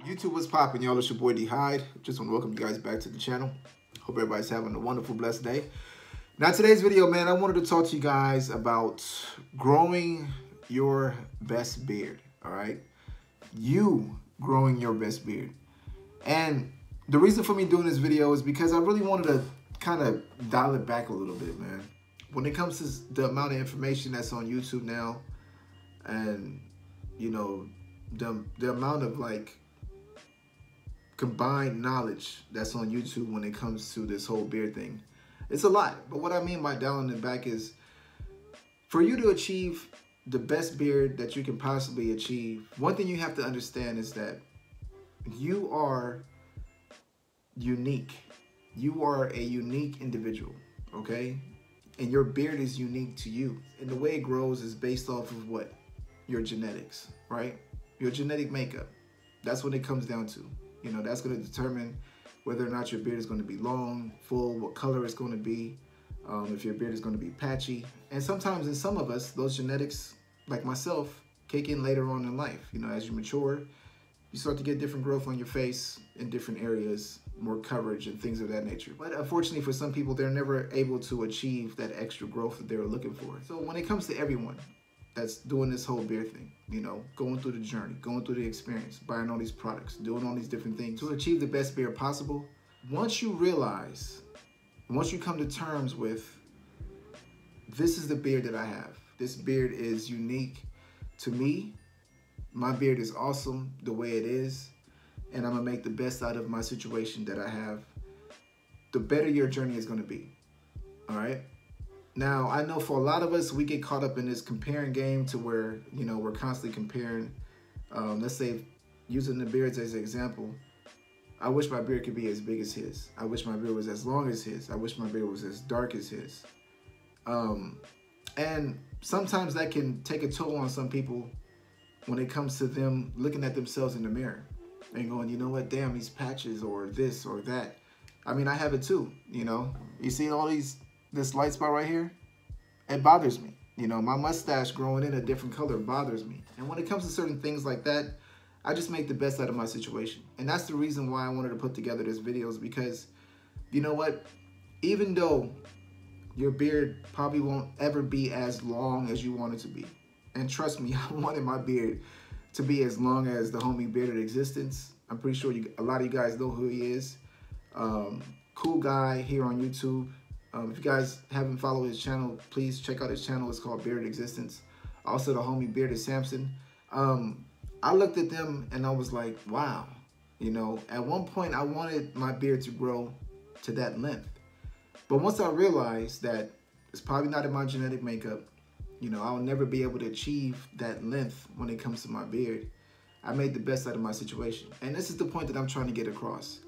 YouTube, what's poppin', y'all? It's your boy D Hyde. Just want to welcome you guys back to the channel. Hope everybody's having a wonderful, blessed day. Now, today's video, man, I wanted to talk to you guys about growing your best beard, all right? You growing your best beard. And the reason for me doing this video is because I really wanted to kind of dial it back a little bit, man. When it comes to the amount of information that's on YouTube now, and, you know, the amount of, like, combined knowledge that's on YouTube when it comes to this whole beard thing. It's a lot. But what I mean by dialing it back is for you to achieve the best beard that you can possibly achieve, one thing you have to understand is that you are unique. You are a unique individual, okay? And your beard is unique to you. And the way it grows is based off of what? Your genetics, right? Your genetic makeup. That's what it comes down to. You know, that's going to determine whether or not your beard is going to be long, full, what color it's going to be, if your beard is going to be patchy. And sometimes in some of us, those genetics, like myself, kick in later on in life. You know, as you mature, you start to get different growth on your face in different areas, more coverage and things of that nature. But unfortunately for some people, they're never able to achieve that extra growth that they were looking for. So when it comes to everyone that's doing this whole beard thing, you know, going through the journey, going through the experience, buying all these products, doing all these different things to achieve the best beard possible, once you realize, once you come to terms with, this is the beard that I have. This beard is unique to me. My beard is awesome the way it is, and I'm gonna make the best out of my situation that I have, the better your journey is gonna be, all right? Now, I know for a lot of us, we get caught up in this comparing game to where, you know, we're constantly comparing. Let's say, using the beards as an example, I wish my beard could be as big as his. I wish my beard was as long as his. I wish my beard was as dark as his. And sometimes that can take a toll on some people when it comes to them looking at themselves in the mirror and going, you know what, damn, these patches or this or that. I mean, I have it too, you know. You see all this light spot right here? It bothers me. You know, my mustache growing in a different color bothers me. And when it comes to certain things like that, I just make the best out of my situation. And that's the reason why I wanted to put together this video, is because, you know what? Even though your beard probably won't ever be as long as you want it to be. And trust me, I wanted my beard to be as long as the homie Bearded Existence. I'm pretty sure a lot of you guys know who he is. Cool guy here on YouTube. If you guys haven't followed his channel, please check out his channel. It's called Bearded Existence. Also, the homie Bearded Samson. I looked at them and I was like, wow. You know, at one point I wanted my beard to grow to that length. But once I realized that it's probably not in my genetic makeup, you know, I'll never be able to achieve that length when it comes to my beard, I made the best out of my situation. And this is the point that I'm trying to get across.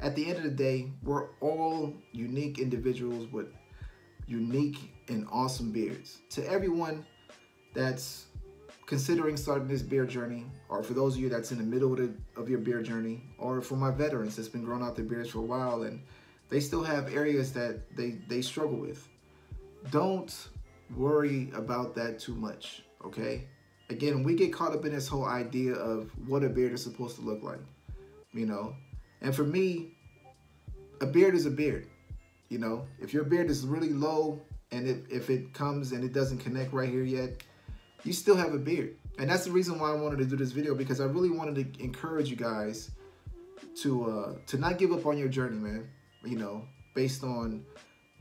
At the end of the day, we're all unique individuals with unique and awesome beards. To everyone that's considering starting this beard journey, or for those of you that's in the middle of your beard journey, or for my veterans that's been growing out their beards for a while and they still have areas that they struggle with, don't worry about that too much, okay? Again, we get caught up in this whole idea of what a beard is supposed to look like, you know? And for me, a beard is a beard, you know? If your beard is really low and if it comes and it doesn't connect right here yet, you still have a beard. And that's the reason why I wanted to do this video, because I really wanted to encourage you guys to not give up on your journey, man, you know, based on,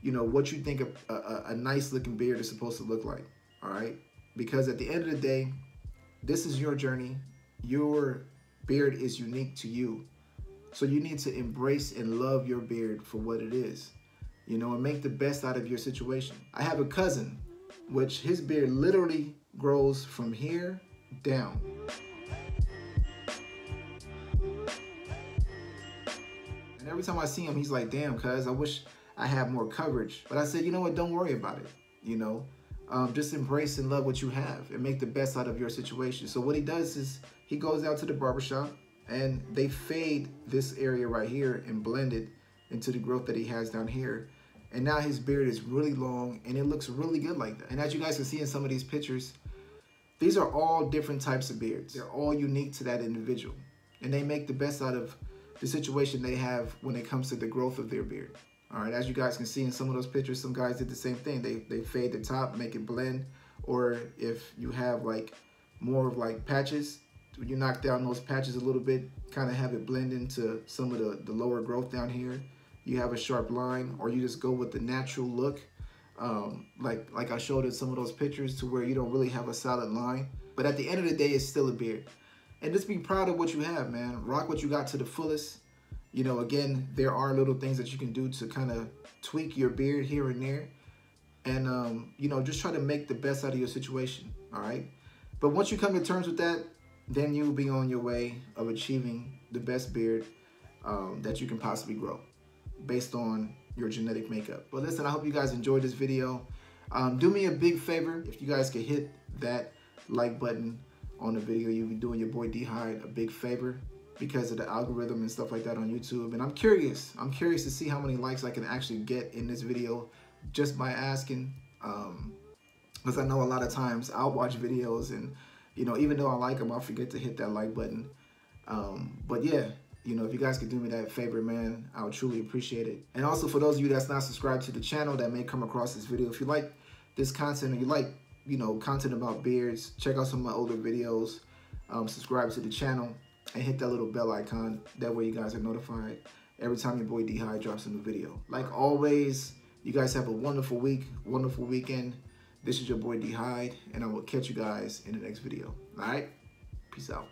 you know, what you think a nice looking beard is supposed to look like, all right? Because at the end of the day, this is your journey. Your beard is unique to you. So you need to embrace and love your beard for what it is, you know, and make the best out of your situation. I have a cousin, which his beard literally grows from here down. And every time I see him, he's like, damn, cuz, I wish I had more coverage. But I said, you know what, don't worry about it, you know. Just embrace and love what you have and make the best out of your situation. So what he does is he goes out to the barbershop and they fade this area right here and blend it into the growth that he has down here. And now his beard is really long and it looks really good like that. And as you guys can see in some of these pictures, these are all different types of beards. They're all unique to that individual. and they make the best out of the situation they have when it comes to the growth of their beard. All right, as you guys can see in some of those pictures, some guys did the same thing. They fade the top, make it blend, or if you have like more of like patches, you knock down those patches a little bit, kind of have it blend into some of the lower growth down here. You have a sharp line, or you just go with the natural look, like I showed in some of those pictures, to where you don't really have a solid line. But at the end of the day, it's still a beard. And just be proud of what you have, man. Rock what you got to the fullest. You know, again, there are little things that you can do to kind of tweak your beard here and there. And, you know, just try to make the best out of your situation, all right? But once you come to terms with that, then you'll be on your way of achieving the best beard that you can possibly grow based on your genetic makeup. But listen, I hope you guys enjoyed this video. Do me a big favor. If you guys could hit that like button on the video, you'll be doing your boy D-Hyde a big favor, because of the algorithm and stuff like that on YouTube. And I'm curious to see how many likes I can actually get in this video just by asking, because I know a lot of times I'll watch videos and, you know, even though I like them, I'll forget to hit that like button. But yeah, you know, if you guys could do me that favor, man, I would truly appreciate it. And also, for those of you that's not subscribed to the channel that may come across this video, if you like this content, or you like, you know, content about beards, check out some of my older videos, subscribe to the channel, and hit that little bell icon. That way you guys are notified every time your boy D-Hyde drops a new video. Like always, you guys have a wonderful week, wonderful weekend. This is your boy D-Hyde, and I will catch you guys in the next video. All right? Peace out.